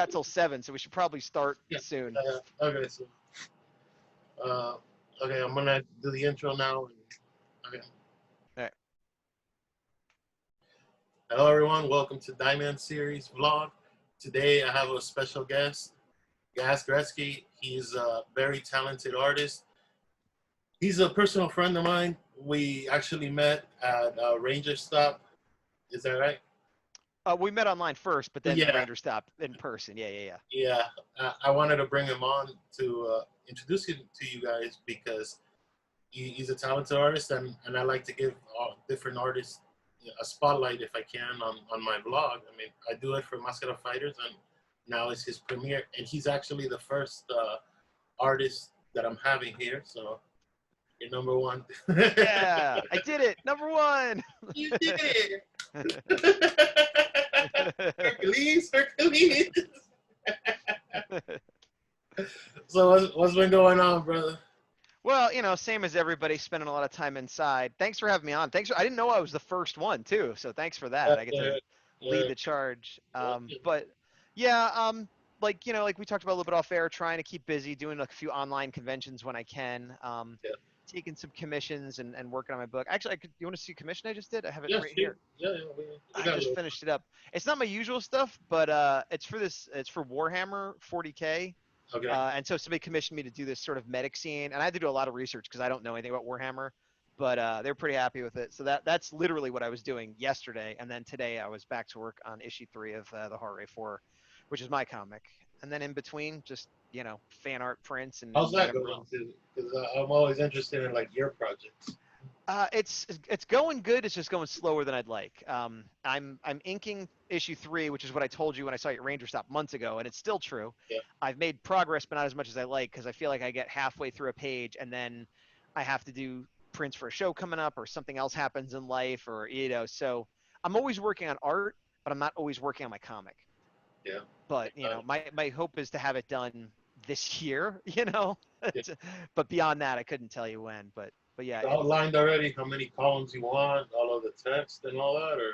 got till 7, so we should probably start Yeah. soon. Okay. So, uh, okay, I'm gonna do the intro now. Okay. All right. Hello, everyone. Welcome to Dieman Series vlog. Today, I have a special guest, Gaz Gretsky. He's a very talented artist. He's a personal friend of mine. We actually met at a Ranger stop. Is that right? We met online first, but then the Yeah, Ranger stopped in person. Yeah, yeah, yeah. yeah. I wanted to bring him on to introduce him to you guys because he's a talented artist, and I like to give different artists a spotlight if I can on my vlog. I mean, I do it for Mascara Fighters, and now it's his premiere, and he's actually the first artist that I'm having here, so you're number one. Yeah, I did it. Number 1. You did it! Hercules, Hercules! So what's been going on, brother? Well, same as everybody, spending a lot of time inside. Thanks for having me on. I didn't know I was the first one too, so thanks for that. I get to lead Uh, the charge. welcome. But yeah, like we talked about a little bit off air, trying to keep busy, doing like a few online conventions when I can. Yeah. Taking some commissions and working on my book. Actually, you want to see a commission I just did? I have it Yeah, right sure. here. Yeah, we I got a just little. finished it up. It's not my usual stuff, but it's for this. It's for Warhammer 40K. Okay. And so somebody commissioned me to do this sort of medic scene, and I had to do a lot of research because I don't know anything about Warhammer, but they're pretty happy with it. So that's literally what I was doing yesterday, and then today I was back to work on issue 3 of the Horror 4, which is my comic, and then in between, just fan art prints How's and that whatever going else. too? Because I'm always interested in like your projects. It's going good. It's just going slower than I'd like. I'm inking issue 3, which is what I told you when I saw you at Ranger Stop months ago, and it's still true. Yeah. I've made progress, but not as much as I like because I feel like I get halfway through a page and then I have to do prints for a show coming up or something else happens in life or So I'm always working on art, but I'm not always working on my comic. Yeah. But my hope is to have it done this year. Yeah. But beyond that, I couldn't tell you when. But yeah, You outlined already how many columns you want, all of the text and all that, or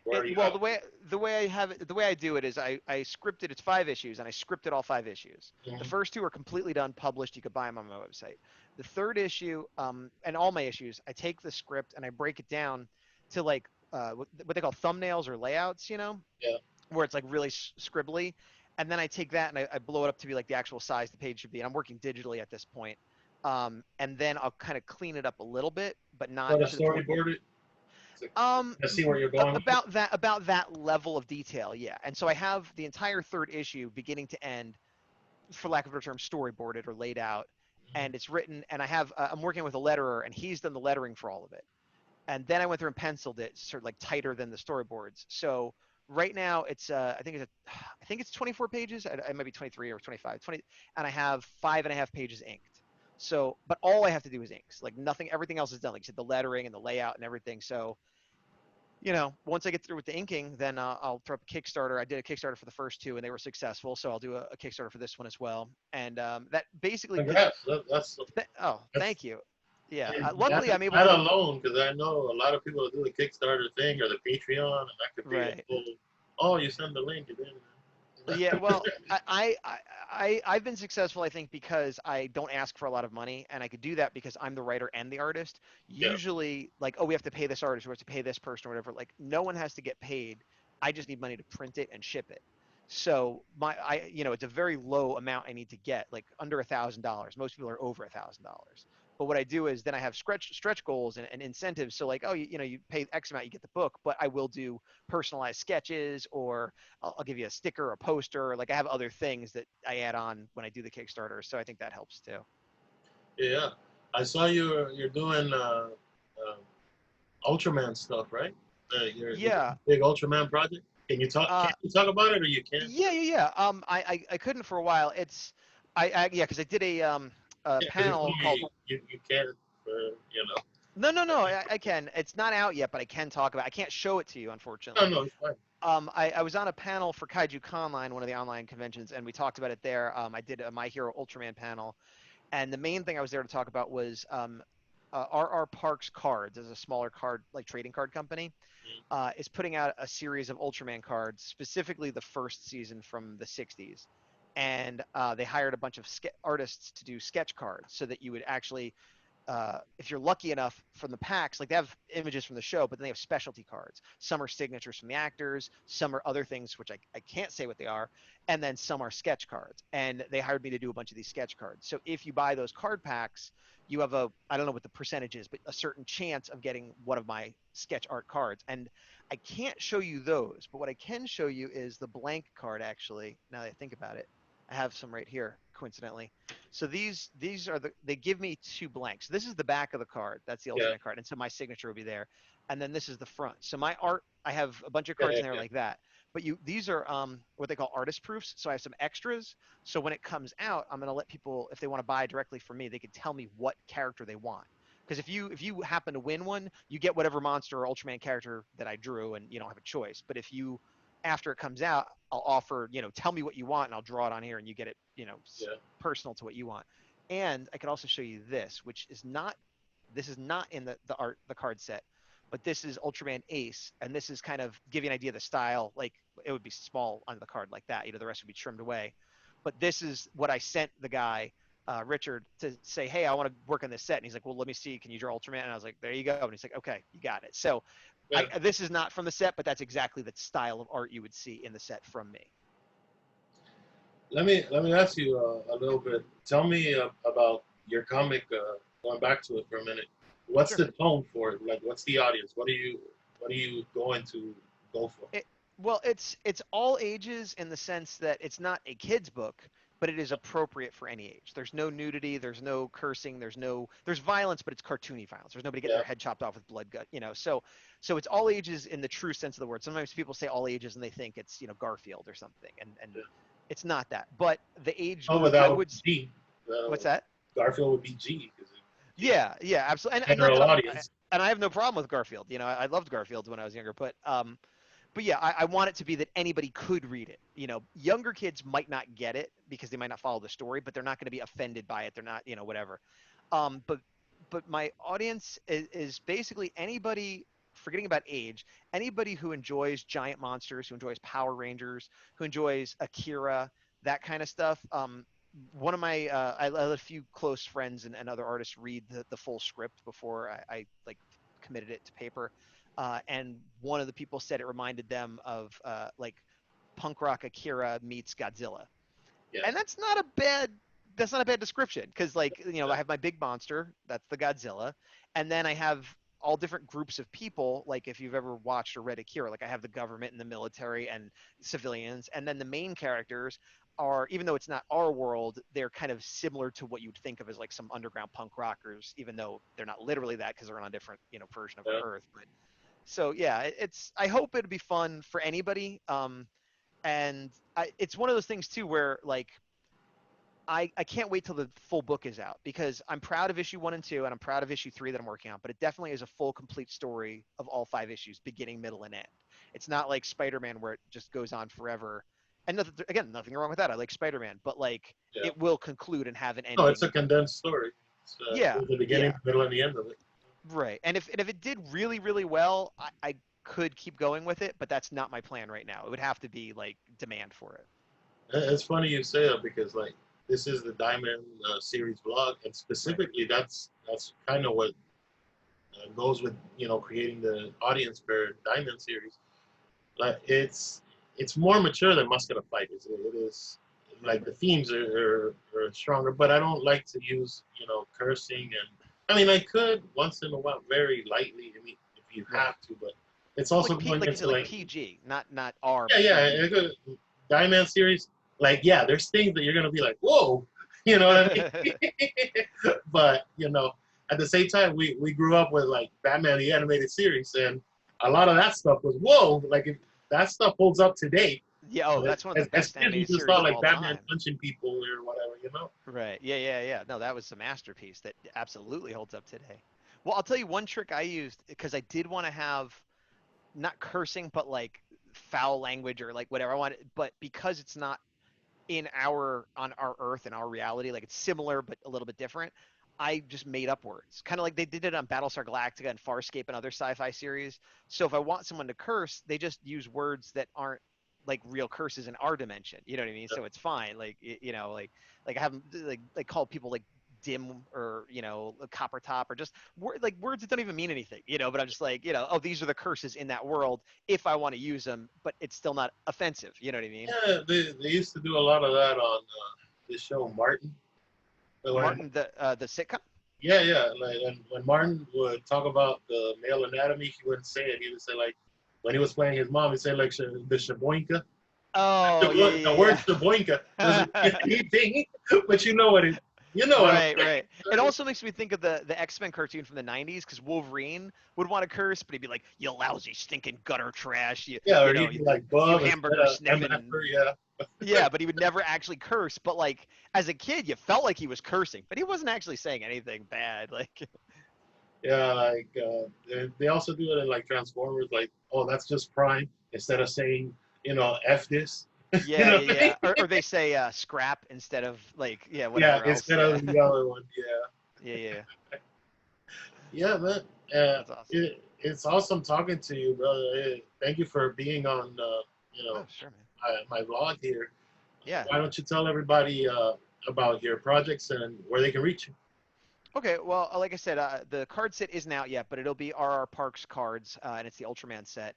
where are you well, at? the way I have it, the way I do it is I scripted. It's 5 issues, and I scripted all 5 issues. The Mhm. first 2 are completely done, published. You could buy them on my website. The third issue, and all my issues, I take the script and I break it down to like what they call thumbnails or layouts. Yeah. Where it's like really scribbly, and then I take that and I blow it up to be like the actual size the page should be. And I'm working digitally at this point. And then I'll kind of clean it up a little bit, but not What a to the point. storyboard it. I see where you're Um, going with it. about that level of detail, yeah. And so I have the entire third issue, beginning to end, for lack of a better term, storyboarded or laid out, and it's written. And I'm working with a letterer, and he's done the lettering for all of it. And then I went through and penciled it, sort of like tighter than the storyboards. So right now it's I think it's 24 pages. I might be 23 or 25, 20, and I have 5.5 pages inked. So, but all I have to do is inks. Like nothing, everything else is done. Like you said, the lettering and the layout and everything. So once I get through with the inking, then I'll throw up a Kickstarter. I did a Kickstarter for the first 2, and they were successful. So I'll do a Kickstarter for this one as well. And that basically, because Congrats. oh, That's thank you. Yeah, that, luckily I'm able that to. alone, because I know a lot of people do the Kickstarter thing or the Patreon, and that could be a Right. whole. Oh, you send the link, and then. Yeah, well, I've been successful, I think, because I don't ask for a lot of money, and I could do that because I'm the writer and the artist. Yeah. Usually, like, oh, we have to pay this artist, or we have to pay this person, or whatever. Like, no one has to get paid. I just need money to print it and ship it. So it's a very low amount I need to get, like under $1,000. Most people are over $1,000. But what I do is then I have stretch goals and incentives. So like, oh, you pay X amount, you get the book, but I will do personalized sketches, or I'll give you a sticker or a poster. Like I have other things that I add on when I do the Kickstarter. So I think that helps too. Yeah. I saw you're doing Ultraman stuff, right? You're doing Yeah. a big Ultraman project. Can you talk? Uh, Can you talk about it, or you can't? yeah. I couldn't for a while. Yeah, because I did a Yeah, because you told panel called. me you can't. You know. No, I can. It's not out yet, but I can talk about it. I can't show it to you, No, unfortunately. no, it's fine. I was on a panel for Kaiju Conline, one of the online conventions, and we talked about it there. I did a My Hero Ultraman panel, and the main thing I was there to talk about was RR Parks Cards is a smaller card like trading card company. Is putting out a series of Ultraman cards, specifically the first season from the 60s. And they hired a bunch of artists to do sketch cards so that you would actually if you're lucky enough from the packs, like they have images from the show, but then they have specialty cards. Some are signatures from the actors, some are other things, which I can't say what they are, and then some are sketch cards. And they hired me to do a bunch of these sketch cards. So if you buy those card packs, you have I don't know what the percentage is, but a certain chance of getting one of my sketch art cards. And I can't show you those, but what I can show you is the blank card, actually, now that I think about it. I have some right here, coincidentally. So these are they give me two blanks. This is the back of the card. That's the Yeah. Ultraman card. And so my signature will be there. And then this is the front. So my art, I have a bunch of Yeah, cards yeah, in there yeah. like that. But these are what they call artist proofs. So I have some extras. So when it comes out, I'm gonna let people, if they want to buy directly from me, they can tell me what character they want. Because if you happen to win one, you get whatever monster or Ultraman character that I drew, and you don't have a choice. But if you after it comes out, I'll offer, tell me what you want and I'll draw it on here and you get it, Yeah. personal to what you want. And I could also show you this, which is not, this is not in the card set, but this is Ultraman Ace. And this is kind of give you an idea of the style. Like it would be small on the card like that, the rest would be trimmed away. But this is what I sent the guy, Richard, to say, hey, I want to work on this set. And he's like, well, let me see. Can you draw Ultraman? And I was like, there you go. And he's like, okay, you got it. So Yeah. this is not from the set, but that's exactly the style of art you would see in the set from me. Let me ask you a little bit. Tell me about your comic. Going back to it for a minute. What's Sure. the tone for it? Like, what's the audience? What are you going to go for? It, well, it's all ages in the sense that it's not a kid's book, but it is appropriate for any age. There's no nudity, there's no cursing, there's violence, but it's cartoony violence. There's nobody getting Yeah. their head chopped off with blood gut. So it's all ages in the true sense of the word. Sometimes people say all ages and they think it's Garfield or something, and Yeah. it's not that. But the age Oh, group but that I would would. be G. What's that? Garfield would be G. 'Cause G Yeah, absolutely. general audience. And I have no problem with Garfield. I loved Garfield when I was younger, but yeah, I want it to be that anybody could read it. Younger kids might not get it because they might not follow the story, but they're not going to be offended by it. They're not, whatever. But my audience is basically anybody, forgetting about age, anybody who enjoys giant monsters, who enjoys Power Rangers, who enjoys Akira, that kind of stuff. One of my I let a few close friends and other artists read the full script before I like committed it to paper. And one of the people said it reminded them of like punk rock Akira meets Godzilla, Yeah. and that's not a bad description because I have my big monster, that's the Godzilla, and then I have all different groups of people. Like if you've ever watched or read Akira, like I have the government and the military and civilians, and then the main characters are, even though it's not our world, they're kind of similar to what you'd think of as like some underground punk rockers, even though they're not literally that because they're on a different version of Yeah. Earth. But so yeah, I hope it'd be fun for anybody. And it's one of those things too where like I can't wait till the full book is out because I'm proud of issue 1 and 2 and I'm proud of issue 3 that I'm working on, but it definitely is a full complete story of all 5 issues, beginning, middle, and end. It's not like Spider-Man where it just goes on forever. And nothing wrong with that. I like Spider-Man, but like Yeah. it will conclude and have an No, it's a ending. condensed story. It's Yeah, the beginning, yeah, the middle, and the end of it. right. And if it did really, really well, I could keep going with it, but that's not my plan right now. It would have to be like demand for it. It's funny you say that because like this is the Diamond series blog, and Right. specifically that's kind of what goes with creating the audience for Diamond series. Like it's more mature than Musket of Fight. It is Right. like the themes are stronger, but I don't like to use cursing, and I mean I could once in a while very lightly. I mean if you Right. have to, but it's also going Like you said, into like like PG, not R, yeah, but yeah, PG. Diamond series. Like yeah, there's things that you're gonna be like whoa, you know what I mean? But at the same time, we grew up with like Batman the animated series, and a lot of that stuff was whoa. Like if that stuff holds up today. Yeah. Oh, that's one of the As best kids, we animated just series thought of like all Batman time. punching people or whatever. Right. Yeah. No, that was a masterpiece that absolutely holds up today. Well, I'll tell you one trick I used because I did want to have not cursing, but like foul language or like whatever I wanted, but because it's not on our Earth and our reality, like it's similar but a little bit different. I just made up words, kind of like they did it on Battlestar Galactica and Farscape and other sci-fi series. So if I want someone to curse, they just use words that aren't like real curses in our dimension. You know what I mean? So it's fine. Like you know, like I have like call people like dim or you know a copper top or just like words that don't even mean anything. You know, but I'm just like you know, oh these are the curses in that world if I want to use them, but it's still not offensive. You know what I mean? Yeah, they used to do a lot of that on this show Martin. But Martin, the sitcom. yeah, yeah, like when Martin would talk about the male anatomy, he wouldn't say it. He would say like when he was playing his mom, he'd say like the shaboinka. Oh The word yeah, shaboinka doesn't yeah. mean anything, but you know what it. You know what I'm Right, saying. right. It also makes me think of the X-Men cartoon from the 90s because Wolverine would want to curse, but he'd be like, "You lousy, stinking gutter trash, Yeah, you or know, he'd be like you Bob instead hamburger of sniffing." MFer, yeah. Yeah, but he would never actually curse. But like as a kid, you felt like he was cursing, but he wasn't actually saying anything bad. Like, Yeah, like they also do it in like Transformers, like, oh, that's just Prime, instead of saying, F this. You yeah, know yeah, what I yeah. mean? Or they say scrap instead of like, yeah, Yeah, whatever else. instead Yeah, of the other one. Yeah. yeah, yeah. Yeah, man. Uh, That's awesome. it's awesome talking to you, brother. Thank you for being on, Oh, sure, man. my vlog here. Yeah. Why don't you tell everybody about your projects and where they can reach you? Okay, well, like I said, the card set isn't out yet, but it'll be RR Parks cards, and it's the Ultraman set.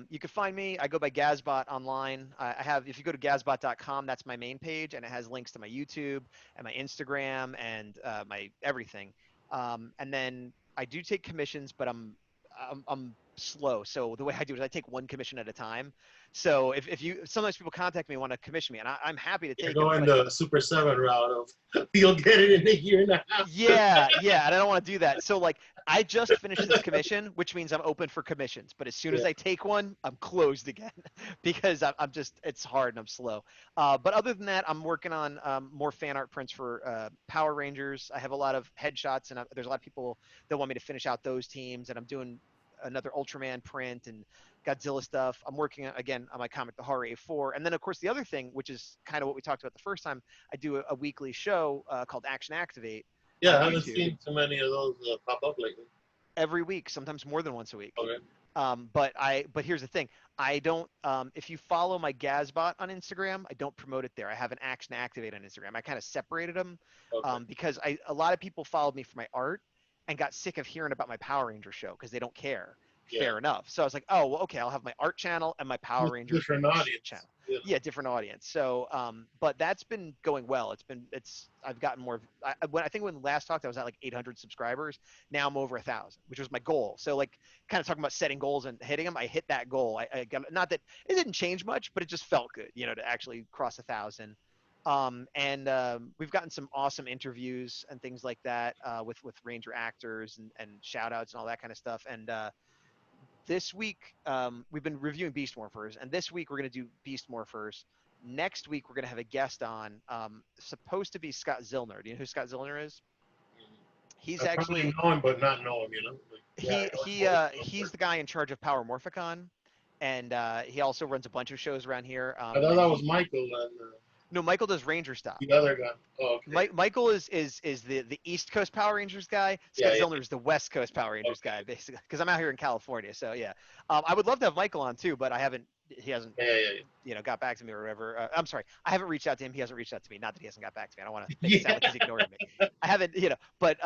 You can find me. I go by Gazbot online. I have, if you go to Gazbot.com, that's my main page, and it has links to my YouTube and my Instagram and my everything. And then I do take commissions, but I'm slow. So the way I do it is I take one commission at a time. So if you sometimes people contact me and want to commission me, and I'm happy to You're take them, going but the Super 7 route of you'll get it in a year and a half. yeah, yeah, and I don't want to do that. So like I just finished this commission, which means I'm open for commissions. But as soon Yeah. as I take one, I'm closed again because I'm just it's hard and I'm slow. But other than that, I'm working on more fan art prints for Power Rangers. I have a lot of headshots, and there's a lot of people that want me to finish out those teams, and I'm doing another Ultraman print and Godzilla stuff. I'm working again on my comic, The Horror A4, and then of course the other thing, which is kind of what we talked about the first time. I do a weekly show called Action Activate Yeah, on I haven't YouTube seen too many of those pop up lately. every week, sometimes more than once a week. Okay. But here's the thing. I don't if you follow my Gazbot on Instagram, I don't promote it there. I have an Action Activate on Instagram. I kind of separated them Okay. because a lot of people followed me for my art and got sick of hearing about my Power Ranger show because they don't care. Yeah. Fair enough. So I was like, oh well, okay, I'll have my art channel and my Power Rangers Different audience. channel. Yeah. Yeah, different audience. So, but that's been going well. I've gotten more. I think when last talked, I was at like 800 subscribers. Now I'm over 1,000, which was my goal. So like, kind of talking about setting goals and hitting them. I hit that goal. I got not that it didn't change much, but it just felt good, to actually cross 1,000. And we've gotten some awesome interviews and things like that with Ranger actors and shout outs and all that kind of stuff. And this week we've been reviewing Beast Morphers, and this week we're going to do Beast Morphers. Next week we're going to have a guest on, supposed to be Scott Zillner. Do you know who Scott Zillner is? He's I probably actually know him, but not know him. Like, yeah, I know him. he's the guy in charge of Power Morphicon, and he also runs a bunch of shows around here. I thought And that was he Michael and no Michael does Ranger Stop. the other guy. Oh, okay. Michael is the East Coast Power Rangers guy. Yeah, Scott yeah. Zillner is the West Coast Power Rangers Okay. guy, basically, because I'm out here in California. So yeah, I would love to have Michael on too, but I haven't. He hasn't, Yeah, yeah, got back to me or whatever. I'm sorry, I haven't reached out to him. He hasn't reached out to me. Not that he hasn't got back to me. I don't want to make it sound yeah. like he's ignoring me. I haven't, but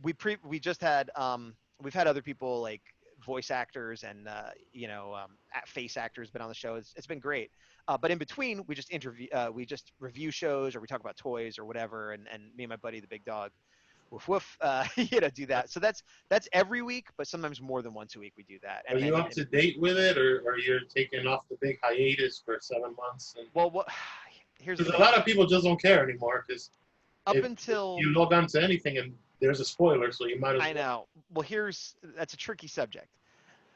we just had we've had other people like voice actors and face actors been on the show. It's been great. But in between, we just review shows or we talk about toys or whatever. And me and my buddy, the big dog, woof woof, do that. So that's every week, but sometimes more than once a week we do that. Are And you then, up to date with it, or you're taking off the big hiatus for 7 months? well, what? Here's the Because a thing. lot of people just don't care anymore. Because Up if until you log on to anything and there's a spoiler, so you might as I well. know. Well, that's a tricky subject.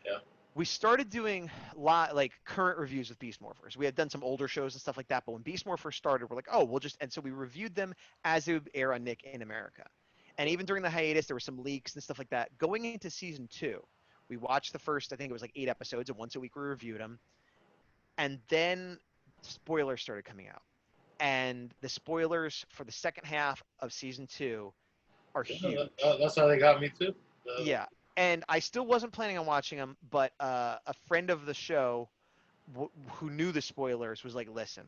Yeah. We started doing like current reviews with Beast Morphers. We had done some older shows and stuff like that, but when Beast Morphers started, we're like, oh, and so we reviewed them as it would air on Nick in America. And even during the hiatus, there were some leaks and stuff like that. Going into season 2, we watched the first, I think it was like 8 episodes, and once a week we reviewed them. And then spoilers started coming out. And the spoilers for the second half of season 2 are Yeah, huge. that's how they got me too. Yeah, and I still wasn't planning on watching them, but a friend of the show who knew the spoilers was like, "Listen,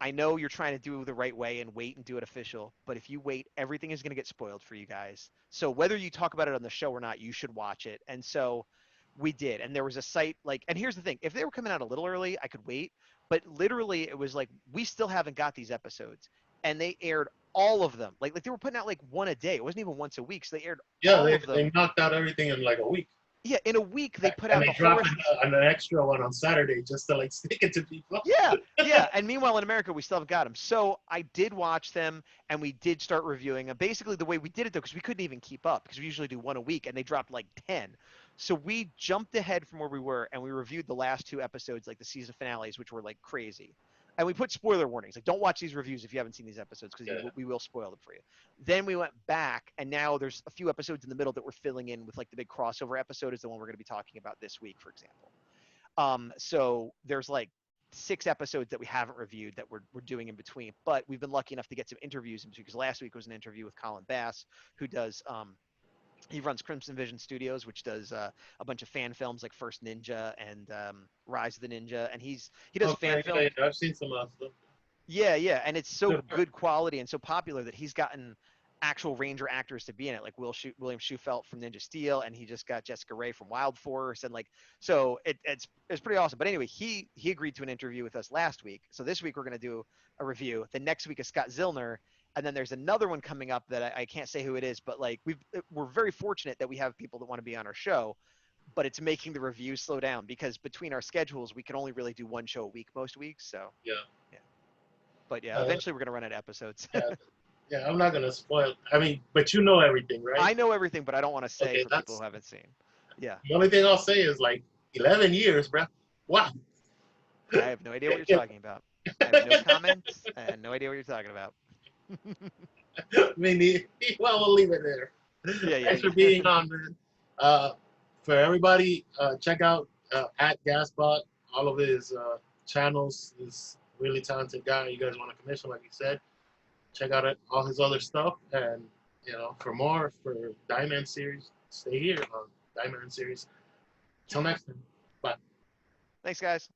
I know you're trying to do it the right way and wait and do it official, but if you wait, everything is going to get spoiled for you guys. So whether you talk about it on the show or not, you should watch it." And so we did. And there was a site like, and here's the thing: if they were coming out a little early, I could wait. But literally, it was like we still haven't got these episodes, and they aired all of them. Like they were putting out like one a day. It wasn't even once a week. So they aired Yeah, all of they them. knocked out everything in like a week. Yeah, in a week they put And out they the whole dropped rest. an extra one on Saturday just to like stick it to people. Yeah, yeah. And meanwhile, in America, we still haven't got them. So I did watch them, and we did start reviewing them. Basically, the way we did it though, because we couldn't even keep up, because we usually do one a week, and they dropped like 10. So we jumped ahead from where we were, and we reviewed the last two episodes, like the season finales, which were like crazy. And we put spoiler warnings, like don't watch these reviews if you haven't seen these episodes, because Yeah. we will spoil them for you. Then we went back, and now there's a few episodes in the middle that we're filling in with like the big crossover episode is the one we're going to be talking about this week, for example. So there's like 6 episodes that we haven't reviewed that we're doing in between, but we've been lucky enough to get some interviews in between, because last week was an interview with Colin Bass, who does he runs Crimson Vision Studios, which does a bunch of fan films like First Ninja and Rise of the Ninja, and he does fan Okay, yeah, films. yeah, I've seen some of that stuff. Yeah, yeah, and it's so Good. good quality and so popular that he's gotten actual Ranger actors to be in it, like William Shufelt from Ninja Steel, and he just got Jessica Rae from Wild Force, and like so it's pretty awesome. But anyway, he agreed to an interview with us last week, so this week we're gonna do a review. The next week is Scott Zillner, and then there's another one coming up that I can't say who it is, but like we're very fortunate that we have people that want to be on our show. But it's making the reviews slow down because between our schedules, we can only really do one show a week most weeks. So Yeah. yeah. But yeah, Uh, eventually we're gonna run out of episodes. yeah. Yeah, I'm not gonna spoil. I mean, but you know everything, right? I know everything, but I don't want to say Okay, for people that's who haven't seen. Yeah, the only thing I'll say is like 11 years, bro. Wow. I have no idea what you're talking about. I have no comments and no idea what you're talking about. I mean, well, we'll leave it there. Yeah, yeah, Thanks for yeah. being on, man. For everybody, check out at Gasbot, all of his channels. He's a really talented guy. You guys want to commission, like you said, check out all his other stuff. And, you know, for more, for Dieman Series, stay here on Dieman Series. Till next time. Bye. Thanks, guys.